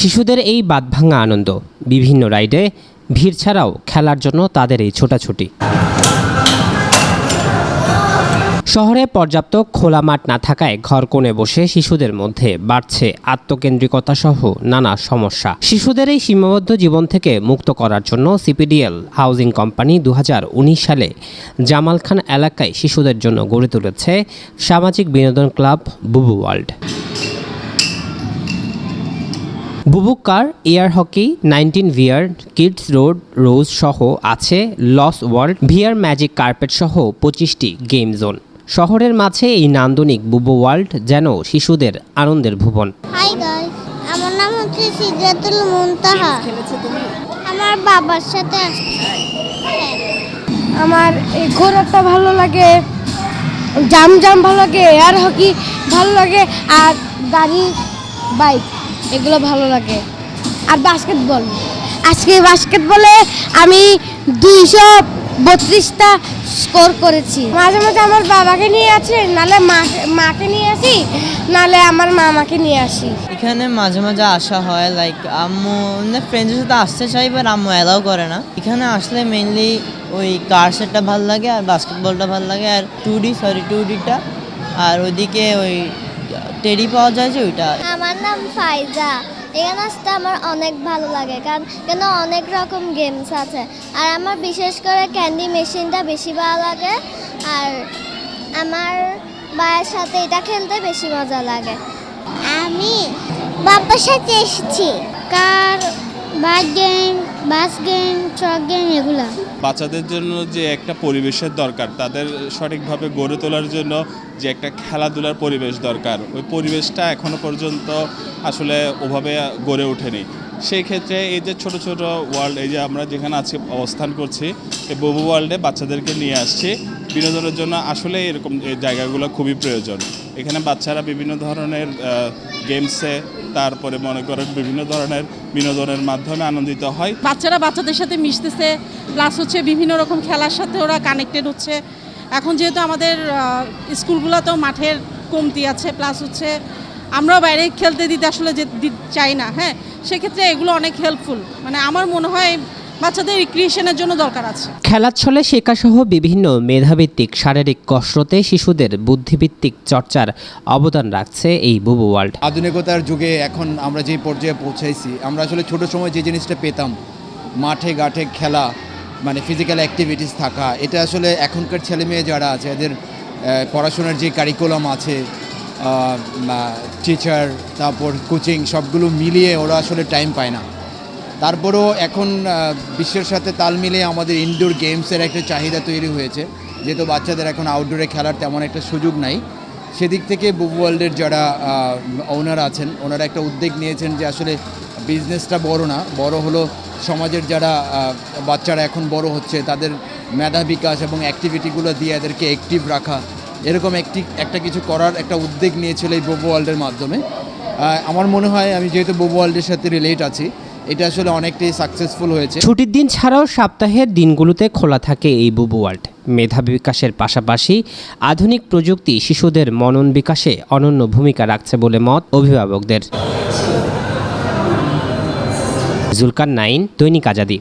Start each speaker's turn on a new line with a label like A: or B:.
A: শিশুদের এই বাঁধভাঙা আনন্দ, বিভিন্ন রাইডে ভিড় ছাড়াও খেলার জন্য তাদের এই ছোটাছুটি। শহরে পর্যাপ্ত খোলা মাঠ না থাকায় ঘর কোণে বসে শিশুদের মধ্যে বাড়ছে আত্মকেন্দ্রিকতা সহ নানা সমস্যা। শিশুদের এই সীমাবদ্ধ জীবন থেকে মুক্ত করার জন্য সিপিডিএল হাউজিং কোম্পানি 2019 সালে জামাল খান এলাকায় শিশুদের জন্য গড়ে তুলেছে সামাজিক বিনোদন ক্লাব বুবু ওয়ার্ল্ড। বুবু car, air hockey, 19 VR, kids road রোজ সহ আছে lost world, VR magic carpet সহ 25টি গেম জোন। শহরের মাঝে এই নান্দনিক বুবু ওয়ার্ল্ড যেন শিশুদের আনন্দের ভুবন।
B: হাই গাইস, আমার নাম হচ্ছে সিদরাতুল মুনতাহা। আমার বাবার সাথে আসছি।
C: আমার এই ঘোড়াটা ভালো লাগে, জাম ভালো লাগে, এয়ার হকি ভালো লাগে, আর গাড়ি বাইক এগুলো ভালো লাগে, আর বাস্কেটবল। আজকে বাস্কেটবলে আমি 232টা স্কোর করেছি। মাঝে মাঝে আমার বাবাকে নিয়ে আসি, নালে মাকে নিয়ে আসি, নালে আমার মামাকে নিয়ে আসি।
D: এখানে মাঝে মাঝে আসা হয়, লাইক আম্মু ফ্রেন্ডসের সাথে আসতে চাই, বাট আম্মু অ্যালাউ করে না। এখানে আসলে মেনলি ওই কার সেটটা ভালো লাগে, আর বাস্কেটবলটা ভালো লাগে, আর 2Dটা, আর ওইদিকে ওই টেডি পাওয়া যায় যে ওইটা।
B: আমার নাম ফাইজা। এখানে আসতে আমার অনেক ভালো লাগে, কারণ এখানে অনেক রকম গেমস আছে, আর আমার বিশেষ করে ক্যান্ডি মেশিনটা বেশি ভালো লাগে, আর আমার ভাইয়ের সাথে এটা খেলতে বেশি মজা লাগে। আমি বাবার সাথে এসেছি। কার, বাইক গেম, বাস গেম, ট্রাক গেম এগুলা।
E: বাচ্চাদের জন্য যে একটা পরিবেশের দরকার, তাদের সঠিকভাবে গড়ে তোলার জন্য যে একটা খেলাধুলার পরিবেশ দরকার, ওই পরিবেশটা এখনো পর্যন্ত আসলে ওভাবে গড়ে ওঠেনি। সেই ক্ষেত্রে এই যে ছোট ছোট ওয়ার্ল্ড, এই যে আমরা যেখানে আছি অবস্থান করছি, এই বুবু ওয়ার্ল্ডে বাচ্চাদেরকে নিয়ে আসছি বিনোদনের জন্য। আসলে এরকম এই জায়গাগুলো খুবই প্রয়োজন। এখানে বাচ্চারা বিভিন্ন ধরনের গেমসে, তারপরে মনে করেন বিভিন্ন ধরনের বিনোদনের মাধ্যমে আনন্দিত হয়।
F: বাচ্চারা বাচ্চাদের সাথে মিশতেছে, প্লাস হচ্ছে বিভিন্ন রকম খেলার সাথে ওরা কানেক্টেড হচ্ছে। এখন যেহেতু আমাদের স্কুলগুলোতেও মাঠের কমতি আছে, প্লাস হচ্ছে আমরাও বাইরে খেলতে দিতে আসলে চাই না, হ্যাঁ, সেক্ষেত্রে এগুলো অনেক হেল্পফুল। মানে আমার মনে হয় বাচ্চাদের রিক্রিয়েশনের জন্য দরকার আছে।
A: খেলার ছলে শেখাসহ বিভিন্ন মেধাভিত্তিক শারীরিক কসরতে শিশুদের বুদ্ধিভিত্তিক চর্চার অবদান রাখছে এই বুবু ওয়ার্ল্ড।
G: আধুনিকতার যুগে এখন আমরা যে পর্যায়ে পৌঁছাইছি, আমরা আসলে ছোট সময় যে জিনিসটা পেতাম, মাঠে ঘাটে খেলা, মানে ফিজিক্যাল অ্যাক্টিভিটিস থাকা, এটা আসলে এখনকার ছেলেমেয়ে যারা আছে এদের পড়াশোনার যে কারিকুলাম আছে, টিচার, তারপর কোচিং, সবগুলো মিলিয়ে ওরা আসলে টাইম পায় না। তারপরেও এখন বিশ্বের সাথে তাল মিলিয়ে আমাদের ইনডোর গেমসের একটা চাহিদা তৈরি হয়েছে, যেহেতু বাচ্চাদের এখন আউটডোরে খেলার তেমন একটা সুযোগ নাই। সেদিক থেকে বুবু ওয়ার্ল্ডের যারা ওনার আছেন, ওনারা একটা উদ্যোগ নিয়েছেন যে আসলে বিজনেসটা বড় না, বড় হলো সমাজের যারা বাচ্চারা এখন বড় হচ্ছে তাদের মেধা বিকাশ এবং অ্যাক্টিভিটিগুলো দিয়ে এদেরকে অ্যাক্টিভ রাখা, এরকম একটা কিছু করার একটা উদ্যোগ নিয়েছিল এই বুবু ওয়ার্ল্ডের মাধ্যমে। আমার মনে হয়, আমি যেহেতু বুবু ওয়ার্ল্ডের সাথে রিলেট আছি, এটা আসলে অনেকটাই সাকসেসফুল হয়েছে।
A: ছুটির দিন ছাড়াও সপ্তাহের দিনগুলোতে খোলা থাকে এই বুবু ওয়ার্ল্ড। মেধাবী বিকাশের পাশাপাশি আধুনিক প্রযুক্তি শিশুদের মনন বিকাশে অনন্য ভূমিকা রাখছে বলে মত অভিভাবকদের। জুলকার 9, দৈনিক আজাদী।